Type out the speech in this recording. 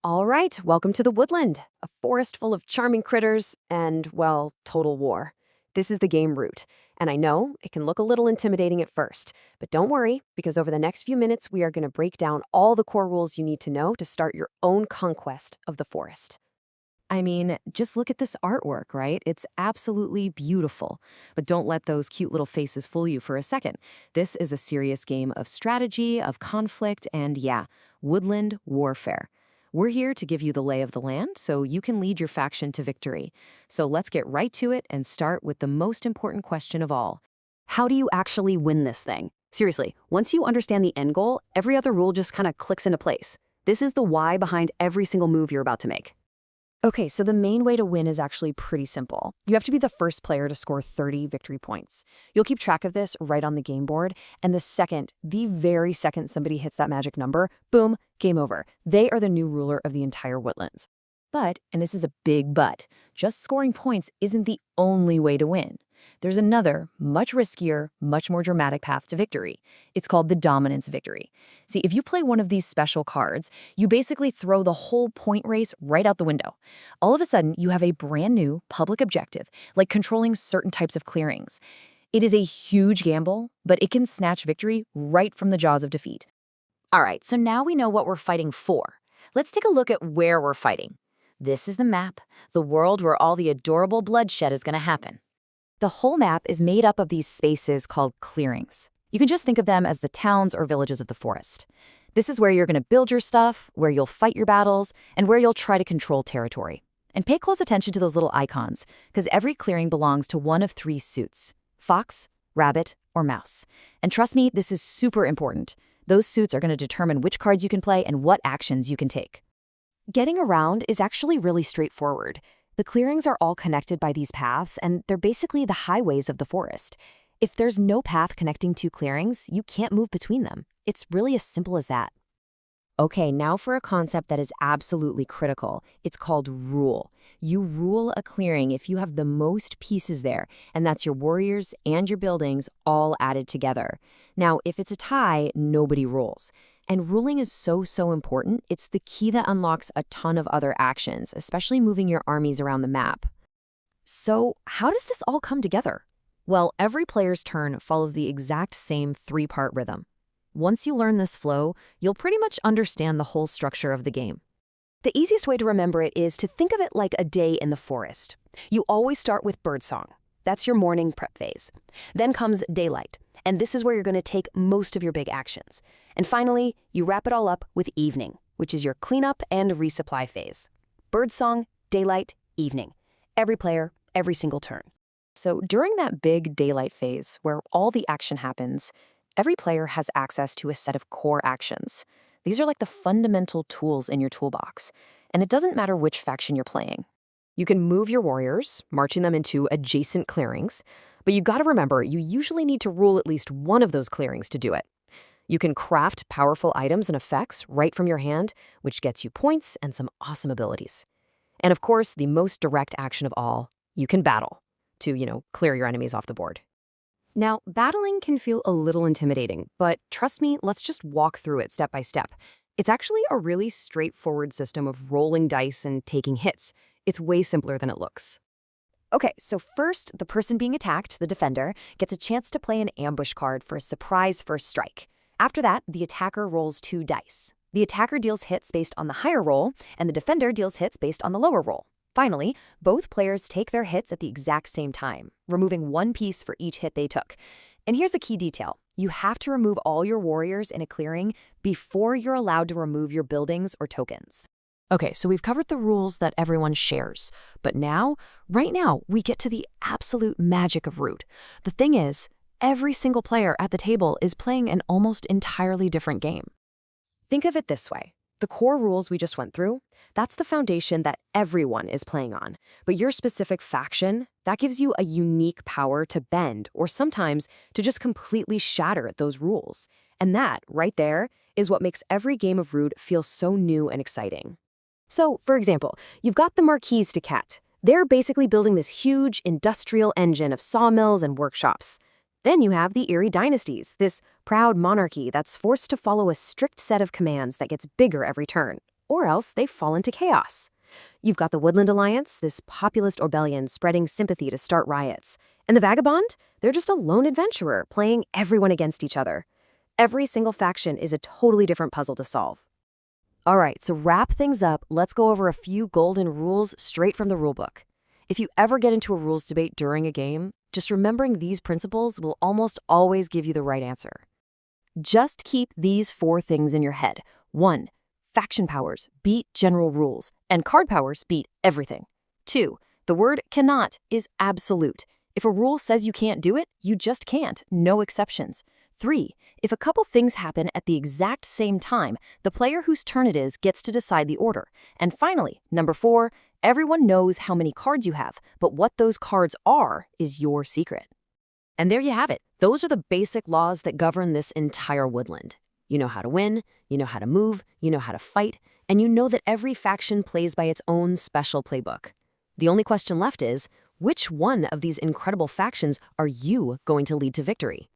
All right, welcome to the Woodland, a forest full of charming critters and, well, total war. This is the game Root, and I know it can look a little intimidating at first, but don't worry, because over the next few minutes we are going to break down all the core rules you need to know to start your own conquest of the forest. I mean, just look at this artwork, right? It's absolutely beautiful. But don't let those cute little faces fool you for a second. This is a serious game of strategy, of conflict, and yeah, woodland warfare. We're here to give you the lay of the land so you can lead your faction to victory. So let's get right to it and start with the most important question of all. How do you actually win this thing? Seriously, once you understand the end goal, every other rule just kind of clicks into place. This is the why behind every single move you're about to make. Okay, so the main way to win is actually pretty simple. You have to be the first player to score 30 victory points. You'll keep track of this right on the game board, and the very second somebody hits that magic number, boom, game over. They are the new ruler of the entire woodlands. But, and this is a big but, just scoring points isn't the only way to win. There's another, much riskier, much more dramatic path to victory. It's called the dominance victory. See, if you play one of these special cards, you basically throw the whole point race right out the window. All of a sudden, you have a brand new public objective, like controlling certain types of clearings. It is a huge gamble, but it can snatch victory right from the jaws of defeat. All right, so now we know what we're fighting for. Let's take a look at where we're fighting. This is the map, the world where all the adorable bloodshed is going to happen. The whole map is made up of these spaces called clearings. You can just think of them as the towns or villages of the forest. This is where you're going to build your stuff, where you'll fight your battles, and where you'll try to control territory. And pay close attention to those little icons, because every clearing belongs to one of three suits: fox, rabbit, or mouse. And trust me, this is super important. Those suits are going to determine which cards you can play and what actions you can take. Getting around is actually really straightforward. The clearings are all connected by these paths, and they're basically the highways of the forest. If there's no path connecting two clearings, you can't move between them. It's really as simple as that. Okay, now for a concept that is absolutely critical. It's called rule. You rule a clearing if you have the most pieces there, and that's your warriors and your buildings all added together. Now, if it's a tie, nobody rules. And ruling is so important, it's the key that unlocks a ton of other actions, especially moving your armies around the map. So, how does this all come together? Well, every player's turn follows the exact same three-part rhythm. Once you learn this flow, you'll pretty much understand the whole structure of the game. The easiest way to remember it is to think of it like a day in the forest. You always start with birdsong. That's your morning prep phase. Then comes daylight, and this is where you're going to take most of your big actions. And finally, you wrap it all up with evening, which is your cleanup and resupply phase. Birdsong, daylight, evening. Every player, every single turn. So during that big daylight phase, where all the action happens, every player has access to a set of core actions. These are like the fundamental tools in your toolbox, and it doesn't matter which faction you're playing. You can move your warriors, marching them into adjacent clearings, but you gotta remember, you usually need to rule at least one of those clearings to do it. You can craft powerful items and effects right from your hand, which gets you points and some awesome abilities. And of course, the most direct action of all, you can battle to, clear your enemies off the board. Now, battling can feel a little intimidating, but trust me, let's just walk through it step by step. It's actually a really straightforward system of rolling dice and taking hits. It's way simpler than it looks. Okay, so first, the person being attacked, the defender, gets a chance to play an ambush card for a surprise first strike. After that, the attacker rolls 2 dice. The attacker deals hits based on the higher roll, and the defender deals hits based on the lower roll. Finally, both players take their hits at the exact same time, removing 1 piece for each hit they took. And here's a key detail. You have to remove all your warriors in a clearing before you're allowed to remove your buildings or tokens. Okay, so we've covered the rules that everyone shares. But right now, we get to the absolute magic of Root. The thing is, every single player at the table is playing an almost entirely different game. Think of it this way. The core rules we just went through, that's the foundation that everyone is playing on. But your specific faction, that gives you a unique power to bend or sometimes to just completely shatter those rules. And that, right there, is what makes every game of Root feel so new and exciting. So, for example, you've got the Marquise de Cat. They're basically building this huge industrial engine of sawmills and workshops. Then you have the Eyrie Dynasties, this proud monarchy that's forced to follow a strict set of commands that gets bigger every turn. or else they fall into chaos. You've got the Woodland Alliance, this populist rebellion spreading sympathy to start riots. And the Vagabond? They're just a lone adventurer playing everyone against each other. Every single faction is a totally different puzzle to solve. All right, so wrap things up, let's go over a few golden rules straight from the rulebook. If you ever get into a rules debate during a game, just remembering these principles will almost always give you the right answer. Just keep these 4 things in your head. 1. Faction powers beat general rules, and card powers beat everything. 2. The word cannot is absolute. If a rule says you can't do it, you just can't, no exceptions. 3. If a couple things happen at the exact same time, the player whose turn it is gets to decide the order. And finally, number 4, everyone knows how many cards you have, but what those cards are is your secret. And there you have it. Those are the basic laws that govern this entire woodland. You know how to win, you know how to move, you know how to fight, and you know that every faction plays by its own special playbook. The only question left is, which one of these incredible factions are you going to lead to victory?